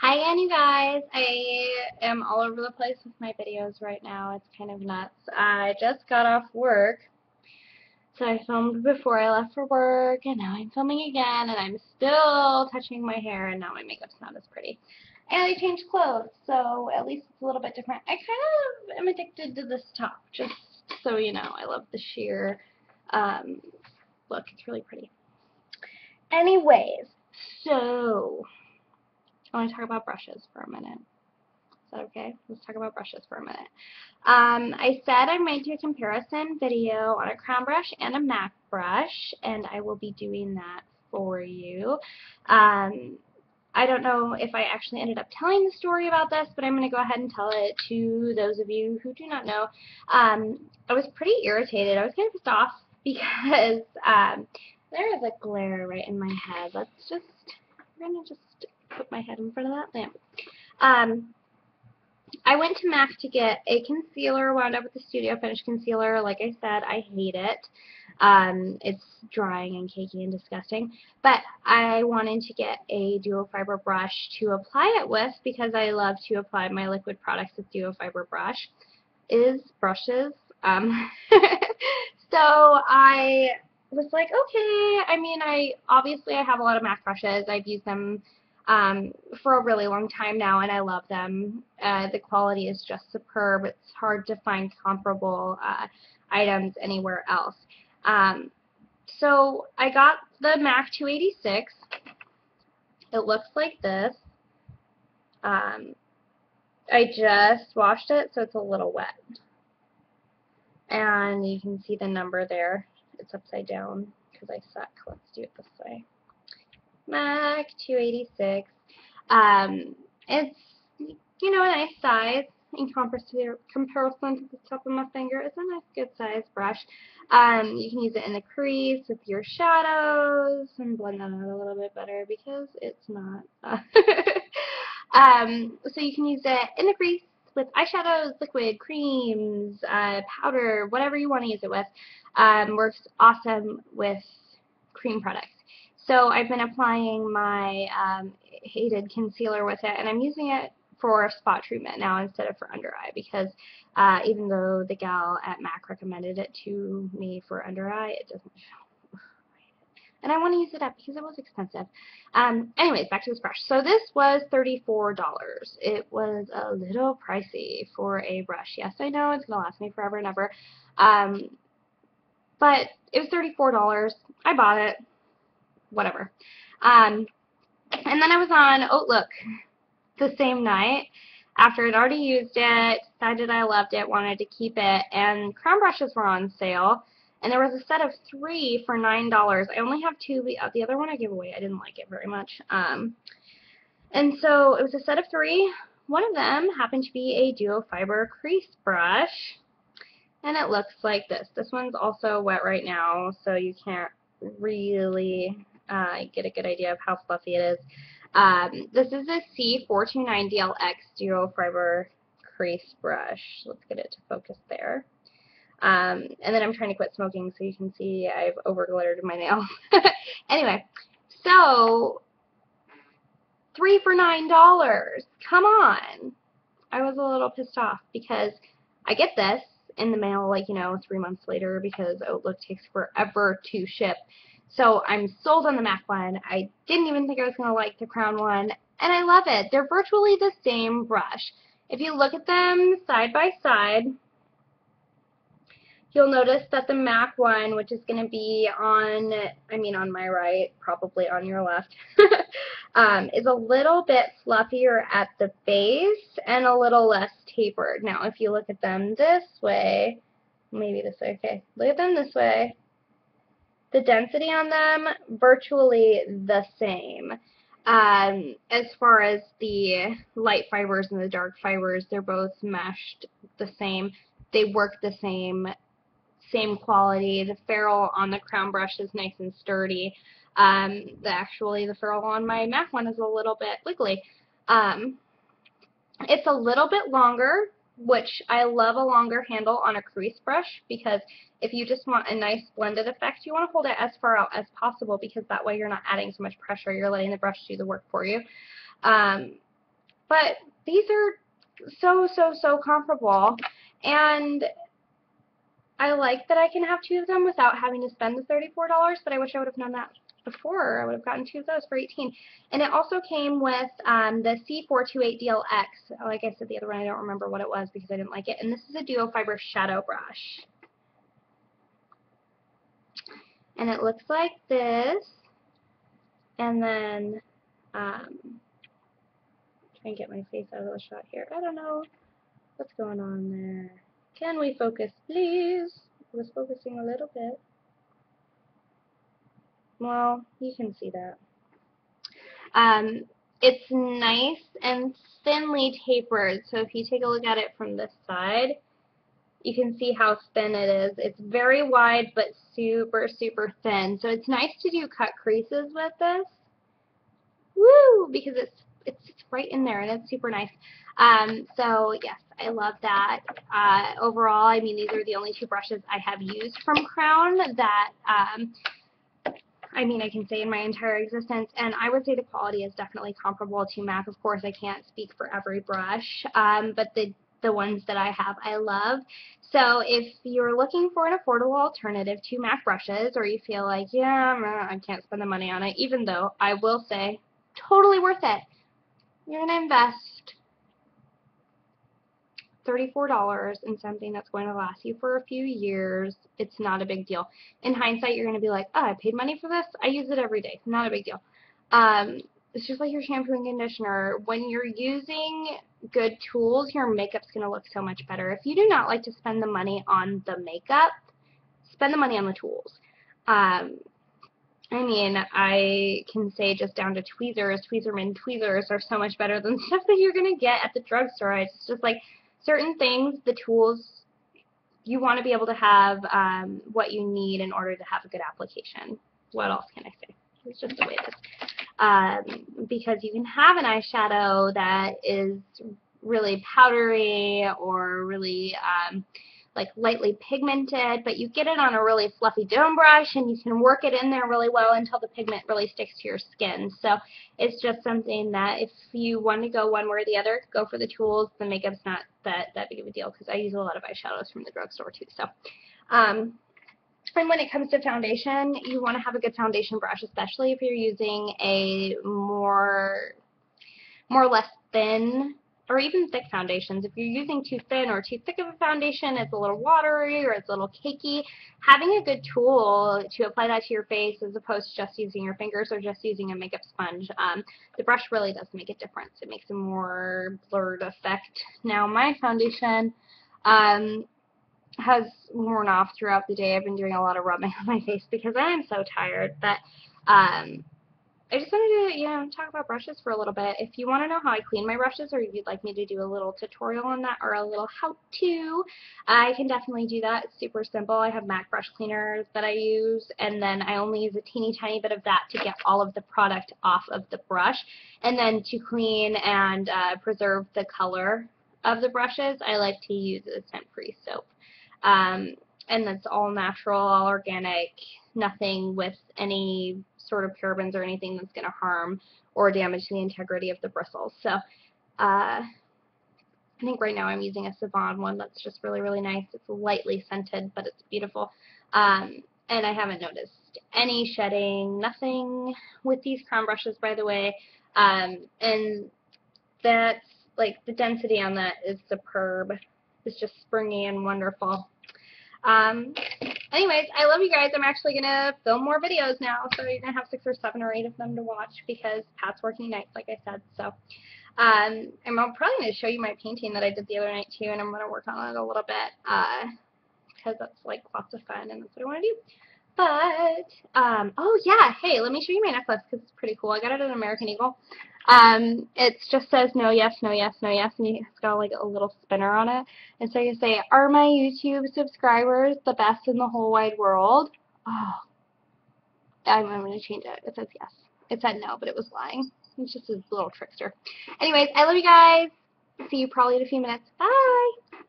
Hi again, you guys. I am all over the place with my videos right now. It's kind of nuts. I just got off work, so I filmed before I left for work, and now I'm filming again, and I'm still touching my hair, and now my makeup's not as pretty. And I changed clothes, so at least it's a little bit different. I kind of am addicted to this top, just so you know. I love the sheer um, look. It's really pretty. Anyways, so I want to talk about brushes for a minute. Is that okay? Let's talk about brushes for a minute. I said I might do a comparison video on a crown brush and a MAC brush, and I will be doing that for you. I don't know if I actually ended up telling the story about this, but I'm going to go ahead and tell it to those of you who do not know. I was pretty irritated. I was kind of pissed off because there is a glare right in my head. I'm going to just put my head in front of that lamp. I went to MAC to get a concealer, wound up with the Studio Finish concealer. Like I said, I hate it. It's drying and cakey and disgusting. But I wanted to get a dual fiber brush to apply it with because I love to apply my liquid products with dual fiber brushes. So I was like, okay. I mean, obviously I have a lot of MAC brushes. I've used them for a really long time now, and I love them. The quality is just superb. It's hard to find comparable items anywhere else. So I got the MAC 286. It looks like this. I just washed it, so it's a little wet. And you can see the number there. It's upside down because I suck. Let's do it this way. MAC 286. It's, a nice size in comparison to the top of my finger. It's a nice, good size brush. You can use it in the crease with your shadows and blend that out a little bit better because it's not. So you can use it in the crease with eyeshadows, liquid, creams, powder, whatever you want to use it with. Works awesome with cream products. So I've been applying my hated concealer with it, and I'm using it for spot treatment now instead of for under eye because even though the gal at MAC recommended it to me for under eye, it doesn't show. And I want to use it up because it was expensive. Anyways, back to this brush. So this was $34. It was a little pricey for a brush. Yes, I know it's going to last me forever and ever. But it was $34. I bought it. Whatever. And then I was on Outlook the same night after I'd already used it, decided I loved it, wanted to keep it, and crown brushes were on sale. And there was a set of 3 for $9. I only have 2. The other one I gave away. I didn't like it very much. And so it was a set of 3. One of them happened to be a dual fiber crease brush. And it looks like this. This one's also wet right now, so you can't really get a good idea of how fluffy it is. This is a C429DLX dual fiber crease brush. Let's get it to focus there. And then I'm trying to quit smoking so you can see I've over glittered my nail. Anyway, so 3 for $9. Come on. I was a little pissed off because I get this in the mail 3 months later because Outlook takes forever to ship. So I'm sold on the MAC one. I didn't even think I was going to like the crown one, and I love it. They're virtually the same brush. If you look at them side by side, you'll notice that the MAC one, which is going to be on my right, probably on your left, is a little bit fluffier at the base and a little less tapered. Now, if you look at them this way, maybe this way, okay, look at them this way. The density on them, virtually the same. As far as the light fibers and the dark fibers, they're both meshed the same. They work the same quality. The ferrule on the crown brush is nice and sturdy. Actually, the ferrule on my MAC one is a little bit wiggly. It's a little bit longer, which I love a longer handle on a crease brush because if you just want a nice blended effect, you want to hold it as far out as possible because that way you're not adding so much pressure. You're letting the brush do the work for you. But these are so comparable, and I like that I can have two of them without having to spend the $34, but I wish I would have known that before. I would have gotten two of those for $18. And it also came with the C428DLX. Like I said, the other one, I don't remember what it was because I didn't like it. And this is a duo fiber shadow brush. And it looks like this. And then, try and get my face out of the shot here. I don't know what's going on there. Can we focus, please? I was focusing a little bit. Well, you can see that. It's nice and thinly tapered, so if you take a look at it from this side, you can see how thin it is. It's very wide, but super thin. So it's nice to do cut creases with this. Woo! Because it's right in there, and it's super nice. So yes, I love that. Overall, I mean, these are the only two brushes I have used from Crown that, I mean, I can say in my entire existence, and I would say the quality is definitely comparable to MAC. Of course, I can't speak for every brush, but the ones that I have, I love. So if you're looking for an affordable alternative to MAC brushes, or you feel like, yeah, I can't spend the money on it, even though I will say, totally worth it. You're going to invest $34 in something that's going to last you for a few years. It's not a big deal. In hindsight, you're going to be like, oh, I paid money for this? I use it every day. Not a big deal. It's just like your shampoo and conditioner. When you're using good tools, your makeup's going to look so much better. If you do not like to spend the money on the makeup, spend the money on the tools. I mean, I can say just down to tweezers, Tweezerman tweezers are so much better than stuff that you're going to get at the drugstore. It's just like certain things, the tools, you want to be able to have what you need in order to have a good application. What else can I say? It's just the way it is. Because you can have an eyeshadow that is really powdery or really like lightly pigmented, but you get it on a really fluffy dome brush and you can work it in there really well until the pigment really sticks to your skin. So it's just something that if you want to go one way or the other, go for the tools. The makeup's not that big of a deal because I use a lot of eyeshadows from the drugstore too. So, and when it comes to foundation, you want to have a good foundation brush, especially if you're using a more or less thin or even thick foundations. If you're using too thin or too thick of a foundation, it's a little watery or it's a little cakey. Having a good tool to apply that to your face as opposed to just using your fingers or just using a makeup sponge, the brush really does make a difference. It makes a more blurred effect. Now my foundation has worn off throughout the day. I've been doing a lot of rubbing on my face because I am so tired, but I just wanted to, talk about brushes for a little bit. If you want to know how I clean my brushes or if you'd like me to do a little tutorial on that or a little how-to, I can definitely do that. It's super simple. I have MAC brush cleaners that I use, and then I only use a teeny tiny bit of that to get all of the product off of the brush. And then to clean and preserve the color of the brushes, I like to use a scent-free soap. And that's all natural, all organic, nothing with any sort of parabens or anything that's going to harm or damage the integrity of the bristles. So I think right now I'm using a Savon one that's just really nice. It's lightly scented, but it's beautiful. And I haven't noticed any shedding, nothing with these Crown brushes, by the way. And that's, like, the density on that is superb. It's just springy and wonderful. Anyways, I love you guys. I'm actually going to film more videos now, so you're going to have 6 or 7 or 8 of them to watch because Pat's working nights, like I said. So, I'm probably going to show you my painting that I did the other night, too, and I'm going to work on it a little bit because that's, like, lots of fun, and that's what I want to do. But, oh, yeah, hey, let me show you my necklace because it's pretty cool. I got it at American Eagle. It just says no, yes, no, yes, no, yes, and it's got like a little spinner on it. And so you say, are my YouTube subscribers the best in the whole wide world? Oh, I'm going to change it. It says yes. It said no, but it was lying. It's just a little trickster. Anyways, I love you guys. See you probably in a few minutes. Bye!